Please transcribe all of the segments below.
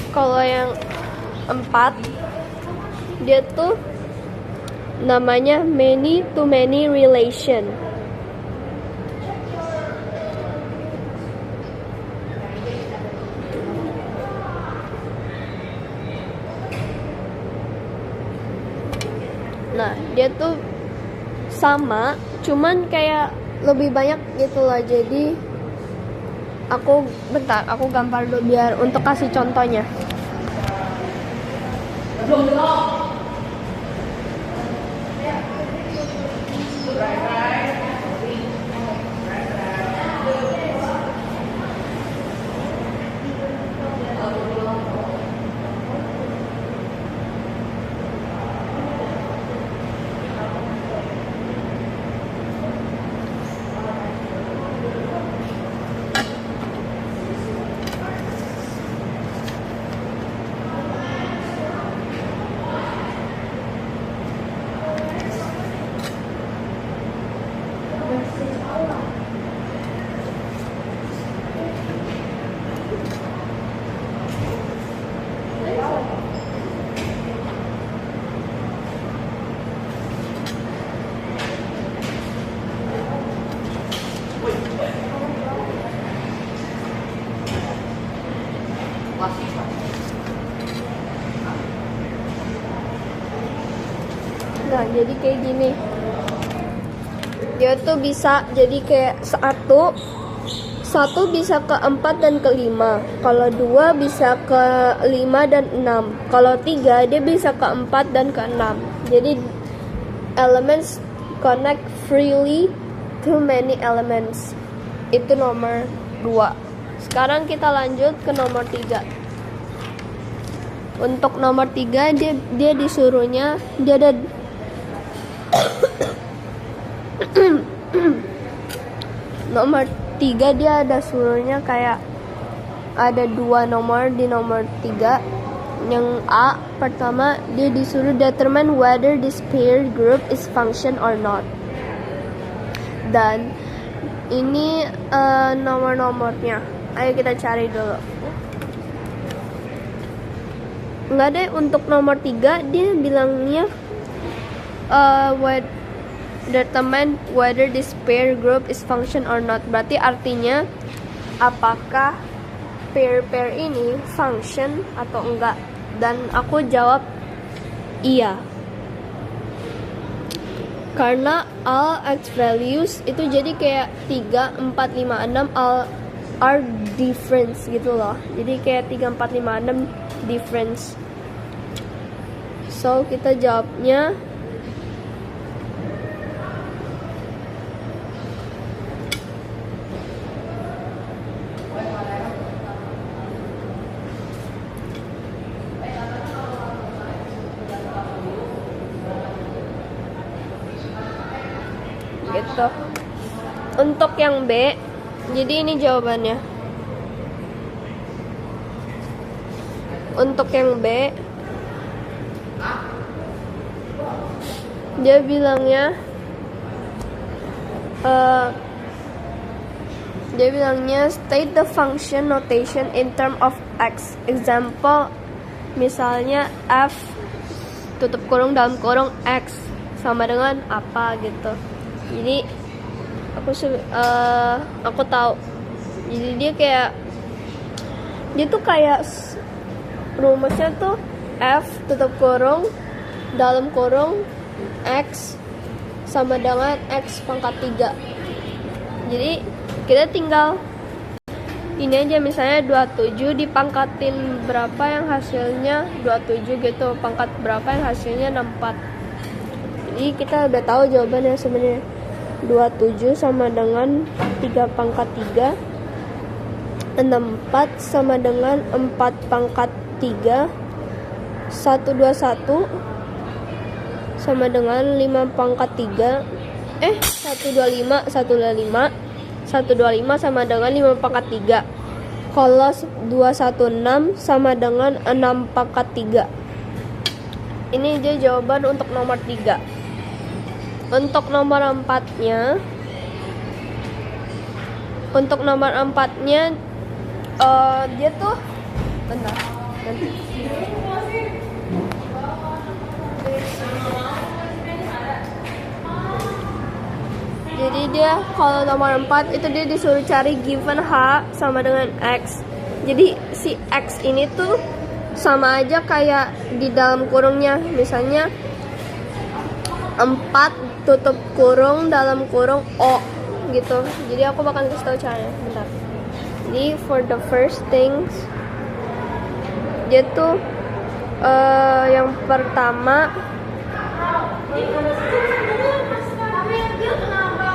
Kalau yang 4 dia tuh namanya many to many relation. Nah, dia tuh sama, cuman kayak lebih banyak gitu lah. Jadi aku gambar dulu biar untuk kasih contohnya. Nah, jadi kayak gini. Dia tuh bisa jadi kayak satu bisa ke 4 dan ke 5. Kalau 2 bisa ke 5 dan 6. Kalau 3 dia bisa ke 4 dan ke 6. Jadi elements connect freely to many elements. Itu nomor 2. Sekarang kita lanjut ke nomor 3. Untuk nomor 3 dia disuruhnya dia ada nomor 3 dia ada suruhnya kayak ada 2 nomor di nomor 3. Yang A pertama dia disuruh determine whether this pair group is function or not. Dan ini nomor-nomornya. Ayo kita cari dulu. Enggak deh, untuk nomor 3 dia bilangnya determine whether this pair group is function or not. Berarti artinya apakah pair-pair ini function atau enggak. Dan aku jawab iya. Karena all x values itu jadi kayak 3, 4, 5, 6 all are difference gitu loh. Jadi kayak 3, 4, 5, 6 difference. So kita jawabnya gitu. Untuk yang B, jadi ini jawabannya. Untuk yang B, dia bilangnya state the function notation in term of x. Example, misalnya f tutup kurung dalam kurung x sama dengan apa gitu. Jadi aku tahu. Jadi dia tuh kayak rumusnya tuh f tutup kurung dalam kurung x sama dengan x pangkat 3. Jadi kita tinggal ini aja, misalnya 27 dipangkatin berapa yang hasilnya 27 gitu, pangkat berapa yang hasilnya 64. Jadi kita udah tahu jawabannya sebenarnya. 27 sama dengan 3 pangkat 3. 64 sama dengan 4 pangkat 3. 121 sama dengan 5 pangkat 3. 125 sama dengan 5 pangkat 3. Kalau 216 sama dengan 6 pangkat 3. Ini dia jawaban untuk nomor 3. Untuk nomor 4-nya, dia tuh bentar. nanti. Jadi dia kalau nomor 4 itu dia disuruh cari given H sama dengan X. Jadi si X ini tuh sama aja kayak di dalam kurungnya. Misalnya 4 tutup kurung dalam kurung O gitu. Jadi aku bakal kasih tahu caranya. Bentar. Jadi for the first things dia tuh yang pertama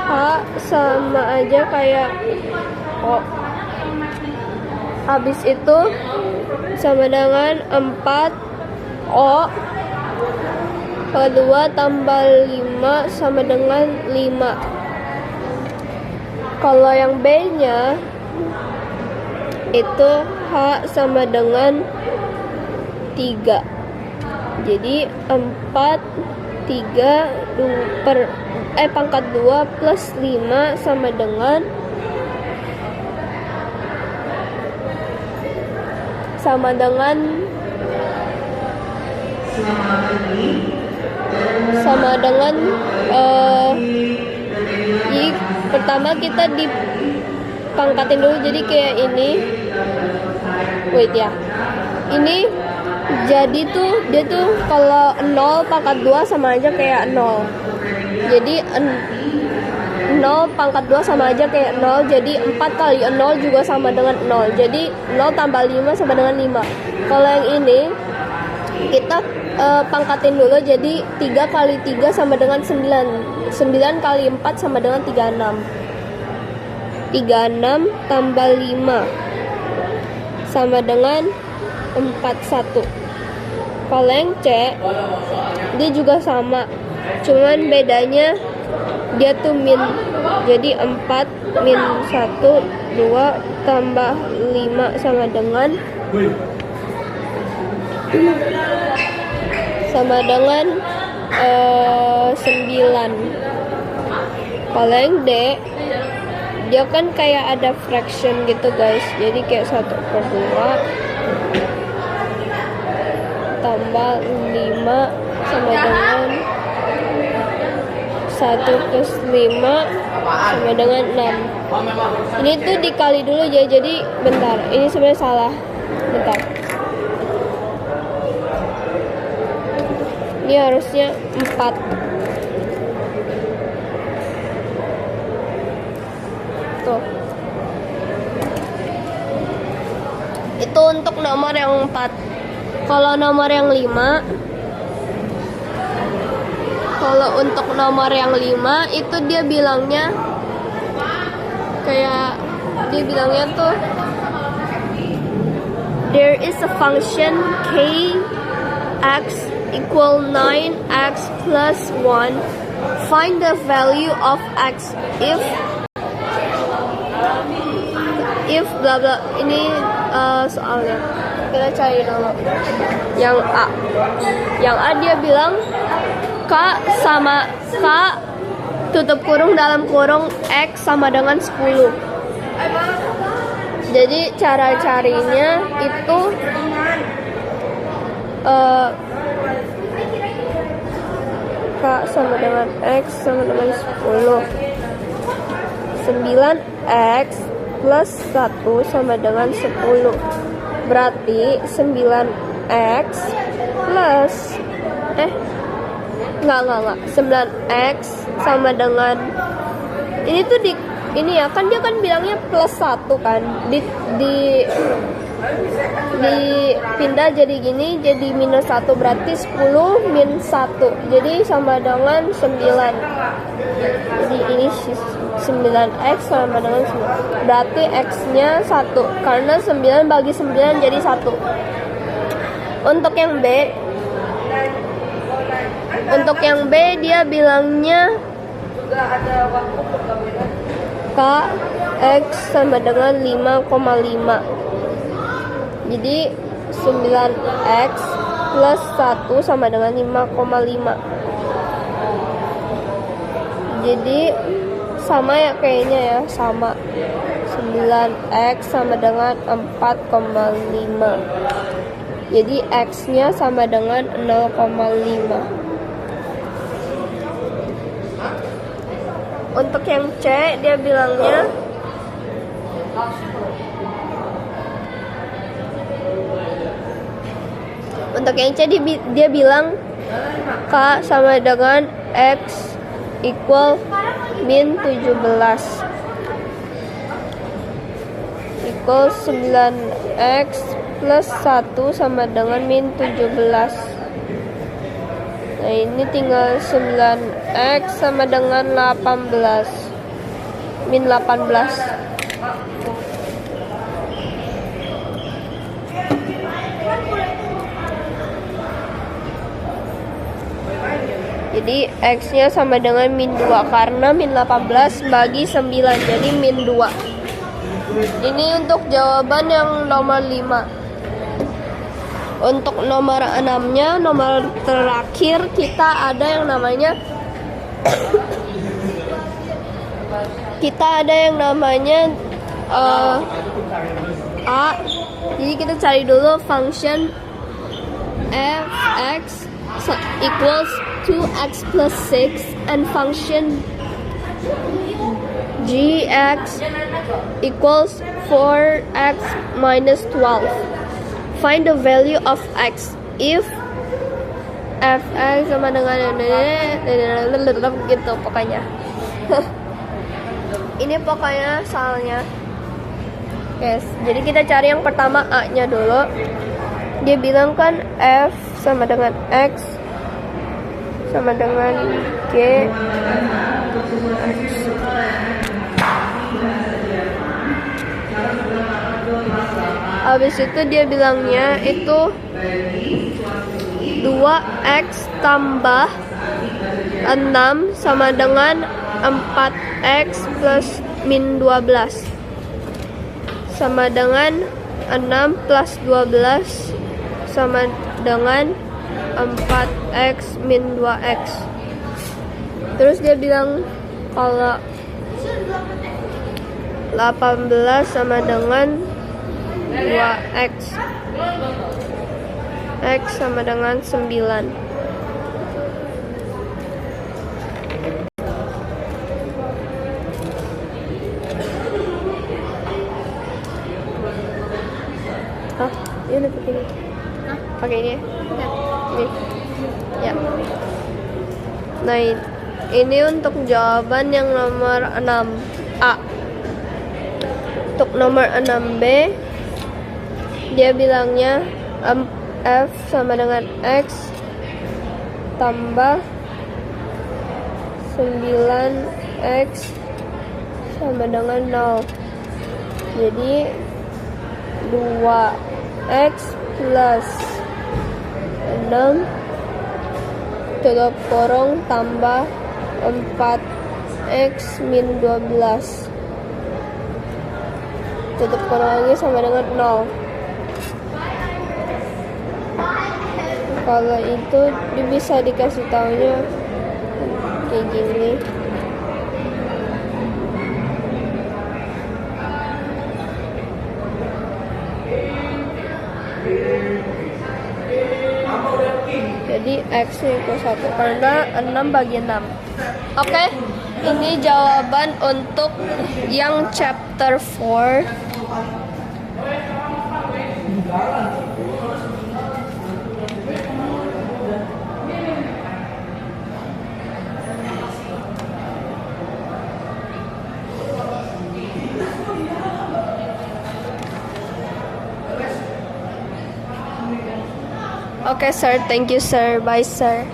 H sama aja kayak O. Habis itu sama dengan 4 O. Kedua tambah 5 sama dengan 5. Kalau yang B-nya itu H sama dengan 3. Jadi 4 pangkat 2 plus 5 sama dengan jadi pertama kita dipangkatin dulu, jadi kayak ini. Wait ya. Ini jadi tuh dia tuh kalau 0 pangkat 2 sama aja kayak 0. Jadi 0 pangkat 2 sama aja kayak 0. Jadi 4 kali 0 juga sama dengan 0. Jadi 0 tambah 5 sama dengan 5. Kalau yang ini kita pangkatin dulu, jadi 3 kali 3 sama dengan 9. 9 kali 4 sama dengan 36. 36 tambah 5 sama dengan 41. Kalau yang C dia juga sama, cuman bedanya dia tuh min. Jadi 4 min 1 2 tambah 5 sama dengan 9. Kalau yang D dia kan kayak ada fraction gitu guys, jadi kayak 1/2 tambah 5 sama dengan 1/5 sama dengan 6. Ini tuh dikali dulu ya, jadi bentar, ini sebenarnya salah. Bentar, ini harusnya 4. Tuh. Itu untuk nomor yang 4. Kalau nomor yang 5, itu dia bilangnya tuh there is a function k x equal 9x plus 1. Find the value of x if bla bla. Ini soalnya kita cari dulu yang A. Yang A dia bilang K tutup kurung dalam kurung X sama dengan 10. Jadi cara carinya itu K sama dengan X sama dengan 10. 9X plus 1 sama dengan 10. Berarti 9X plus 9X sama dengan ini tuh ini ya kan dia kan bilangnya plus 1 kan, dipindah jadi gini, jadi minus 1, berarti 10 min 1 jadi sama dengan 9. Jadi ini 9x sama dengan 9, berarti x nya 1 karena 9 bagi 9 jadi 1. Untuk yang B dia bilangnya K X sama dengan 5,5. Jadi 9X plus 1 sama dengan 5,5. Jadi sama ya kayaknya ya, sama. 9X sama dengan 4,5. Jadi X-nya sama dengan 0,5. Untuk yang C, dia bilangnya dia bilang K sama dengan X equal min 17 equal 9X plus 1 sama dengan min 17. Nah ini tinggal 9X sama dengan 18 min 18. Jadi X-nya sama dengan min 2 karena min 18 bagi 9, jadi min 2. Ini untuk jawaban yang nomor 5. Untuk nomor 6-nya, nomor terakhir, kita ada yang namanya A. Jadi kita cari dulu function f(x) equals 2x plus 6 and function g(x) equals 4x minus 12. Find the value of x if f(x) sama dengan gitu pokoknya. Ini pokoknya soalnya. Yes, jadi kita cari yang pertama A-nya dulu. Dia bilang kan f sama dengan x sama dengan g. Habis itu dia bilangnya itu 2x tambah 6 sama dengan 4x plus min 12 sama dengan 6 plus 12 sama dengan 4x min 2x. Terus dia bilang kalau 18 sama dengan 2x, x sama dengan 9. Ini begini. Pakai ini. Ini. Ya. Nah, ini untuk jawaban yang nomor 6A. Untuk nomor 6B, dia bilangnya f sama dengan x tambah 9x sama dengan 0. Jadi 2x plus 6 tutup kurung tambah 4x min 12 tutup kurung lagi sama dengan 0. Kalau itu bisa dikasih taunya kayak gini. Jadi X equal 1 karena 6 bagi 6. Oke, ini jawaban untuk yang chapter 4. Okay, sir. Thank you, sir. Bye, sir.